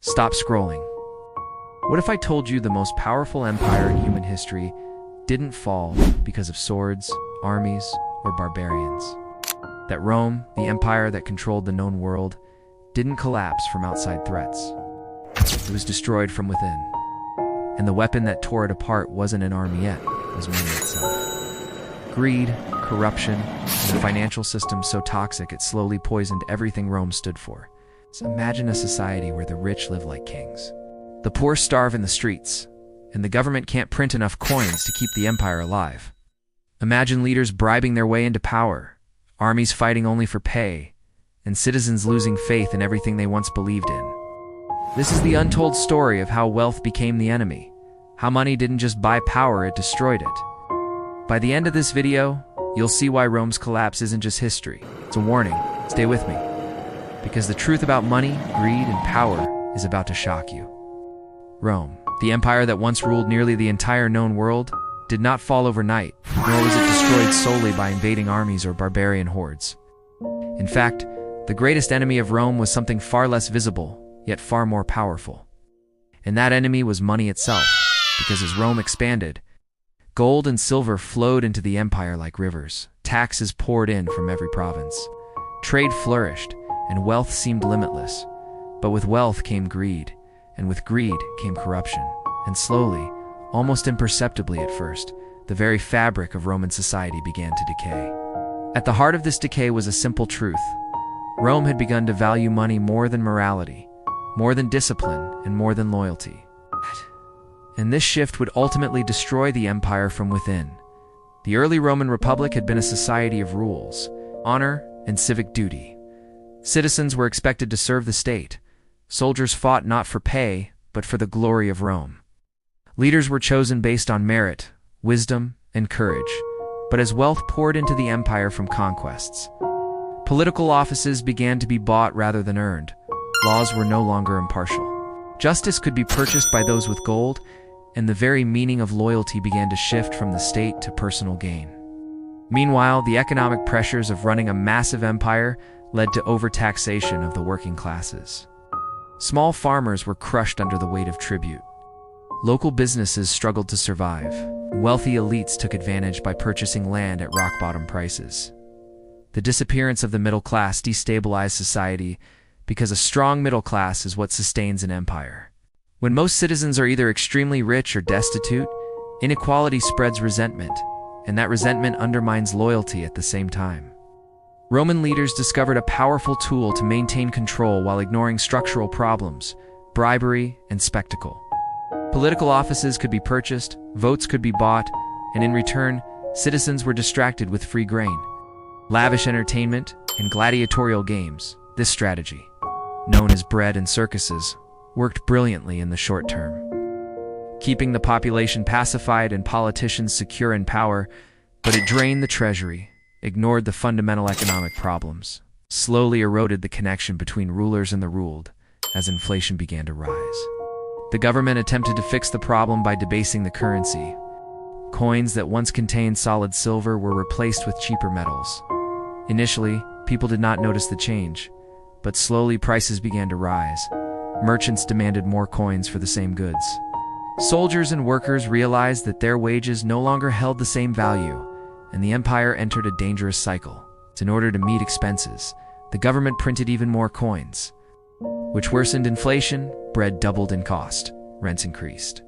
Stop scrolling. What if I told you the most powerful empire in human history didn't fall because of swords, armies, or barbarians? That Rome, the empire that controlled the known world, didn't collapse from outside threats. It was destroyed from within. And the weapon that tore it apart wasn't an army yet, it was money itself. Greed, corruption, and a financial system so toxic it slowly poisoned everything Rome stood for. So imagine a society where the rich live like kings. The poor starve in the streets, and the government can't print enough coins to keep the empire alive. Imagine leaders bribing their way into power, armies fighting only for pay, and citizens losing faith in everything they once believed in. This is the untold story of how wealth became the enemy, how money didn't just buy power, it destroyed it. By the end of this video, you'll see why Rome's collapse isn't just history. It's a warning. Stay with me. Because the truth about money, greed, and power is about to shock you. Rome, the empire that once ruled nearly the entire known world, did not fall overnight, nor was it destroyed solely by invading armies or barbarian hordes. In fact, the greatest enemy of Rome was something far less visible, yet far more powerful. And that enemy was money itself, because as Rome expanded, gold and silver flowed into the empire like rivers. Taxes poured in from every province. Trade flourished, and wealth seemed limitless. But with wealth came greed, and with greed came corruption. And slowly, almost imperceptibly at first, the very fabric of Roman society began to decay. At the heart of this decay was a simple truth. Rome had begun to value money more than morality, more than discipline, and more than loyalty. And this shift would ultimately destroy the empire from within. The early Roman Republic had been a society of rules, honor, and civic duty. Citizens were expected to serve the state. Soldiers fought not for pay, but for the glory of Rome. Leaders were chosen based on merit, wisdom, and courage. But as wealth poured into the empire from conquests, political offices began to be bought rather than earned. Laws were no longer impartial. Justice could be purchased by those with gold, and the very meaning of loyalty began to shift from the state to personal gain. Meanwhile, the economic pressures of running a massive empire led to overtaxation of the working classes. Small farmers were crushed under the weight of tribute. Local businesses struggled to survive. Wealthy elites took advantage by purchasing land at rock-bottom prices. The disappearance of the middle class destabilized society because a strong middle class is what sustains an empire. When most citizens are either extremely rich or destitute, inequality spreads resentment, and that resentment undermines loyalty at the same time. Roman leaders discovered a powerful tool to maintain control while ignoring structural problems: bribery and spectacle. Political offices could be purchased, votes could be bought, and in return, citizens were distracted with free grain, lavish entertainment, and gladiatorial games. This strategy, known as bread and circuses, worked brilliantly in the short term, keeping the population pacified and politicians secure in power, but it drained the treasury, ignored the fundamental economic problems, slowly eroded the connection between rulers and the ruled, as inflation began to rise. The government attempted to fix the problem by debasing the currency. Coins that once contained solid silver were replaced with cheaper metals. Initially, people did not notice the change, but slowly prices began to rise. Merchants demanded more coins for the same goods. Soldiers and workers realized that their wages no longer held the same value, and the empire entered a dangerous cycle. In order to meet expenses, the government printed even more coins, which worsened inflation. Bread doubled in cost, rents increased.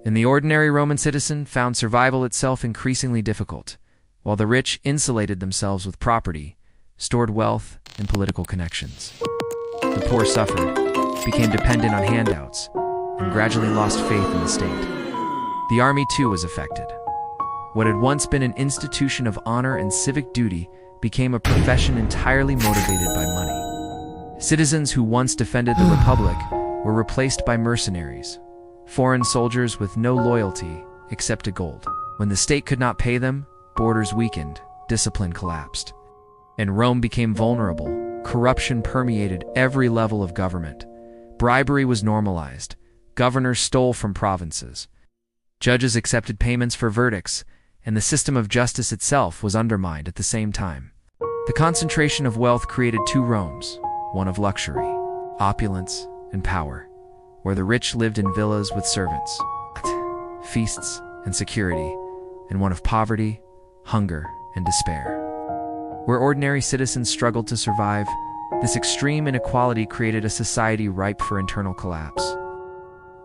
And the ordinary Roman citizen found survival itself increasingly difficult, while the rich insulated themselves with property, stored wealth, and political connections. The poor suffered, became dependent on handouts, and gradually lost faith in the state. The army too was affected. What had once been an institution of honor and civic duty became a profession entirely motivated by money. Citizens who once defended the Republic were replaced by mercenaries, foreign soldiers with no loyalty except to gold. When the state could not pay them, borders weakened, discipline collapsed, and Rome became vulnerable. Corruption permeated every level of government. Bribery was normalized. Governors stole from provinces. Judges accepted payments for verdicts, and the system of justice itself was undermined at the same time. The concentration of wealth created two Romes, one of luxury, opulence, and power, where the rich lived in villas with servants, feasts, and security, and one of poverty, hunger, and despair. Where ordinary citizens struggled to survive, this extreme inequality created a society ripe for internal collapse.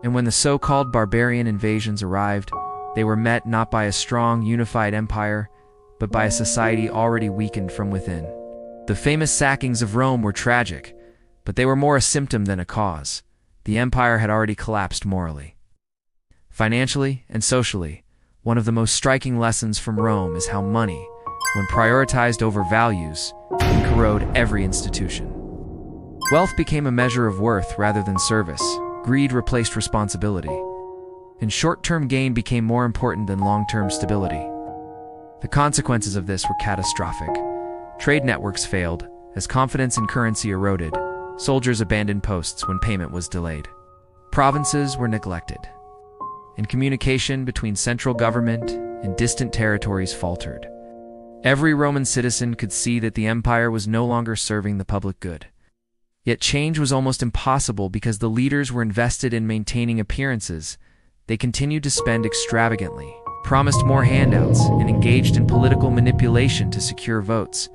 And when the so-called barbarian invasions arrived, they were met not by a strong, unified empire, but by a society already weakened from within. The famous sackings of Rome were tragic, but they were more a symptom than a cause. The empire had already collapsed morally. Financially and socially, one of the most striking lessons from Rome is how money, when prioritized over values, can corrode every institution. Wealth became a measure of worth rather than service. Greed replaced responsibility, and short-term gain became more important than long-term stability. The consequences of this were catastrophic. Trade networks failed, as confidence in currency eroded. Soldiers abandoned posts when payment was delayed. Provinces were neglected, and communication between central government and distant territories faltered. Every Roman citizen could see that the empire was no longer serving the public good. Yet change was almost impossible because the leaders were invested in maintaining appearances. They continued to spend extravagantly, promised more handouts, and engaged in political manipulation to secure votes.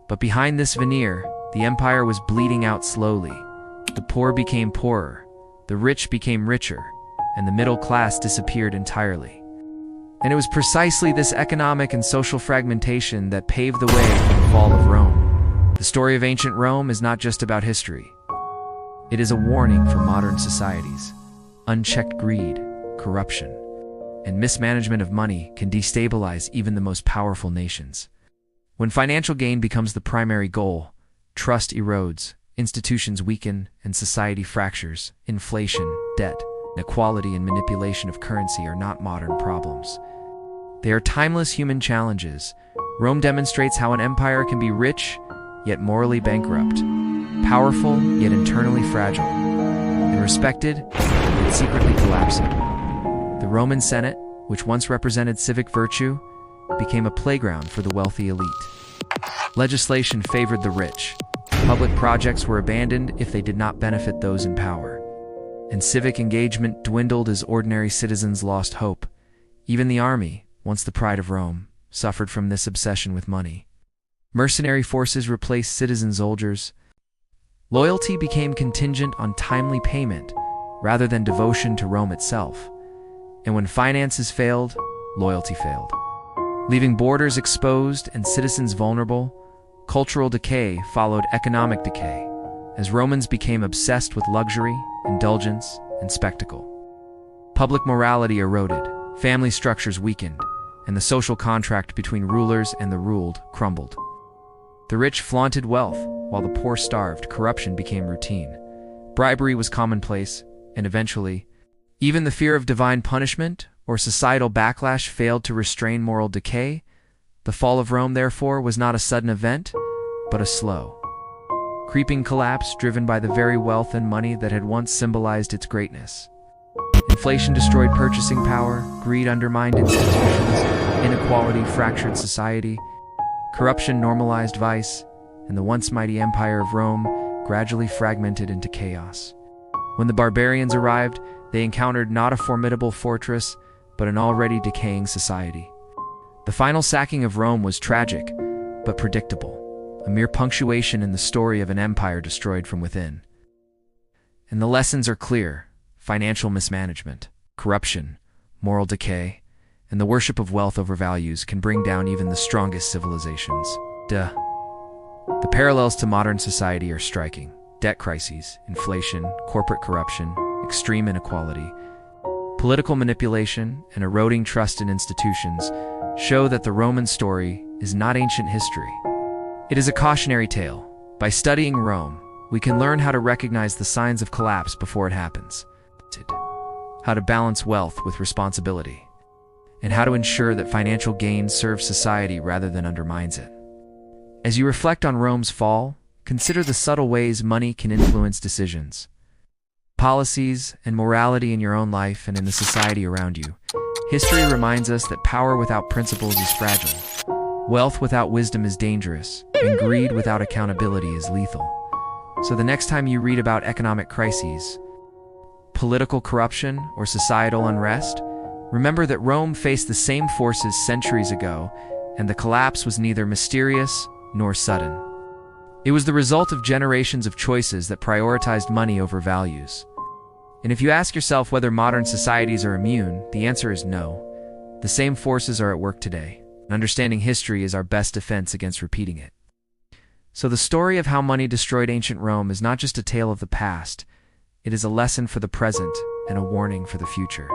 But behind this veneer, the empire was bleeding out slowly. The poor became poorer, the rich became richer, and the middle class disappeared entirely. And it was precisely this economic and social fragmentation that paved the way for the fall of Rome. The story of ancient Rome is not just about history. It is a warning for modern societies. Unchecked greed, corruption, and mismanagement of money can destabilize even the most powerful nations. When financial gain becomes the primary goal, trust erodes, institutions weaken, and society fractures. Inflation, debt, inequality, and manipulation of currency are not modern problems. They are timeless human challenges. Rome demonstrates how an empire can be rich, yet morally bankrupt, powerful, yet internally fragile, and respected, yet secretly collapsing. The Roman Senate, which once represented civic virtue, became a playground for the wealthy elite. Legislation favored the rich. Public projects were abandoned if they did not benefit those in power. And civic engagement dwindled as ordinary citizens lost hope. Even the army, once the pride of Rome, suffered from this obsession with money. Mercenary forces replaced citizen soldiers. Loyalty became contingent on timely payment rather than devotion to Rome itself. And when finances failed, loyalty failed. Leaving borders exposed and citizens vulnerable, cultural decay followed economic decay, as Romans became obsessed with luxury, indulgence, and spectacle. Public morality eroded, family structures weakened, and the social contract between rulers and the ruled crumbled. The rich flaunted wealth, while the poor starved. Corruption became routine. Bribery was commonplace, and eventually, even the fear of divine punishment or societal backlash failed to restrain moral decay. The fall of Rome, therefore, was not a sudden event, but a slow, creeping collapse driven by the very wealth and money that had once symbolized its greatness. Inflation destroyed purchasing power, greed undermined institutions, inequality fractured society, corruption normalized vice, and the once mighty empire of Rome gradually fragmented into chaos. When the barbarians arrived, they encountered not a formidable fortress, but an already decaying society. The final sacking of Rome was tragic, but predictable, a mere punctuation in the story of an empire destroyed from within. And the lessons are clear: financial mismanagement, corruption, moral decay, and the worship of wealth over values can bring down even the strongest civilizations. The parallels to modern society are striking. Debt crises, inflation, corporate corruption, extreme inequality, political manipulation, and eroding trust in institutions show that the Roman story is not ancient history. It is a cautionary tale. By studying Rome, we can learn how to recognize the signs of collapse before it happens, how to balance wealth with responsibility, and how to ensure that financial gain serves society rather than undermines it. As you reflect on Rome's fall, consider the subtle ways money can influence decisions, policies, and morality in your own life and in the society around you. History reminds us that power without principles is fragile, wealth without wisdom is dangerous, and greed without accountability is lethal. So the next time you read about economic crises, political corruption, or societal unrest, remember that Rome faced the same forces centuries ago, and the collapse was neither mysterious nor sudden. It was the result of generations of choices that prioritized money over values. And if you ask yourself whether modern societies are immune, the answer is no. The same forces are at work today. Understanding history is our best defense against repeating it. So the story of how money destroyed ancient Rome is not just a tale of the past, it is a lesson for the present and a warning for the future.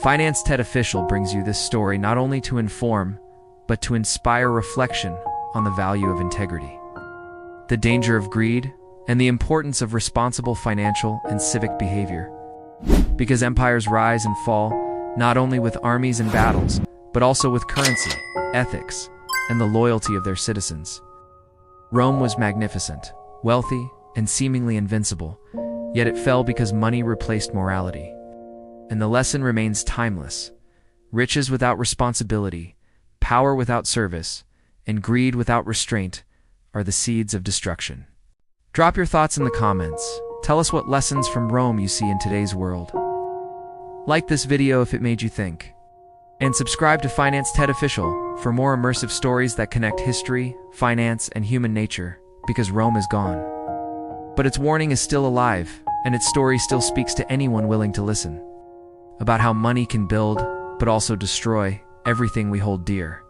Finance TED Official brings you this story not only to inform, but to inspire reflection on the value of integrity, the danger of greed, and the importance of responsible financial and civic behavior. Because empires rise and fall not only with armies and battles, but also with currency, ethics, and the loyalty of their citizens. Rome was magnificent, wealthy, and seemingly invincible, yet it fell because money replaced morality. And the lesson remains timeless. Riches without responsibility, power without service, and greed without restraint are the seeds of destruction. Drop your thoughts in the comments. Tell us what lessons from Rome you see in today's world. Like this video if it made you think. And subscribe to Finance TED Official for more immersive stories that connect history, finance, and human nature, because Rome is gone. But its warning is still alive, and its story still speaks to anyone willing to listen. About how money can build, but also destroy, everything we hold dear.